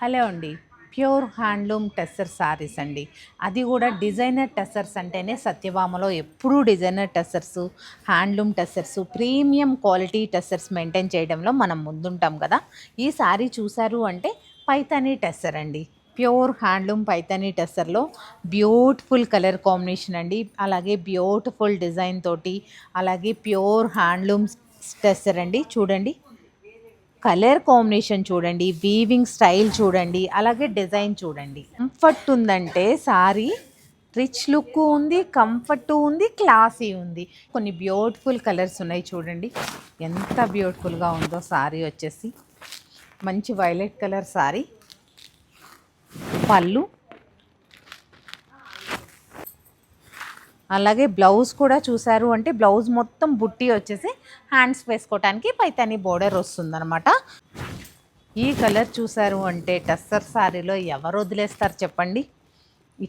Hello అండి. Pure handloom tussar saris అండి. అది కూడా డిజైనర్ టెస్సర్స్ అంటేనే సత్యభామలో ఎప్పుడూ designer tussars, handloom tussars, premium quality tussars maintain చేయడంలో మనం ముందుంటాం కదా. ఈ శారీ చూసారు అంటే పైతానీ టెస్సర్ అండి. ప్యూర్ హ్యాండ్లూమ్ పైతానీ టెస్సర్లో బ్యూటిఫుల్ కలర్ కాంబినేషన్ అండి. అలాగే బ్యూటిఫుల్ డిజైన్ తోటి, అలాగే ప్యూర్ హ్యాండ్లూమ్ టెస్సర్ అండి. చూడండి, కలర్ కాంబినేషన్ చూడండి, వీవింగ్ స్టైల్ చూడండి, అలాగే డిజైన్ చూడండి. కంఫర్ట్ ఉందంటే సారీ రిచ్ లుక్ ఉంది, కంఫర్ట్ ఉంది, క్లాసీ ఉంది. కొన్ని బ్యూటిఫుల్ కలర్స్ ఉన్నాయి చూడండి, ఎంత బ్యూటిఫుల్గా ఉందో సారీ వచ్చేసి. మంచి వైలెట్ కలర్ సారీ. పళ్ళు, అలాగే బ్లౌజ్ కూడా చూసారు అంటే బ్లౌజ్ మొత్తం బుట్టి వచ్చేసి హ్యాండ్స్ వేసుకోవటానికి పైతాని బోర్డర్ వస్తుందన్నమాట. ఈ కలర్ చూసారు అంటే టస్సర్ శారీలో ఎవరు వదిలేస్తారు చెప్పండి,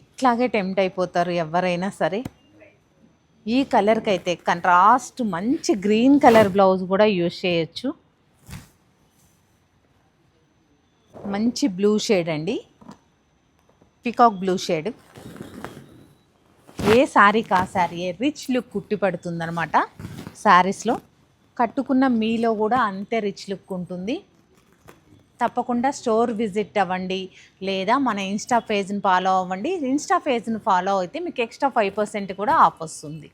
ఇట్లాగే టెంప్ట్ అయిపోతారు ఎవరైనా సరే. ఈ కలర్కి అయితే కంట్రాస్ట్ మంచి గ్రీన్ కలర్ బ్లౌజ్ కూడా యూజ్ చేయొచ్చు. మంచి బ్లూ షేడ్ అండి, పికాక్ బ్లూ షేడ్. ఏ శారీ కా శారీ రిచ్ లుక్ కుట్టి పడుతుందనమాట. శారీస్లో కట్టుకున్న మీలో కూడా అంతే రిచ్ లుక్ ఉంటుంది. తప్పకుండా స్టోర్ విజిట్ అవ్వండి, లేదా మన ఇన్స్టా పేజ్ని ఫాలో అవ్వండి. ఇన్స్టా పేజ్ని ఫాలో అయితే మీకు ఎక్స్ట్రా 5% కూడా ఆఫ్ వస్తుంది.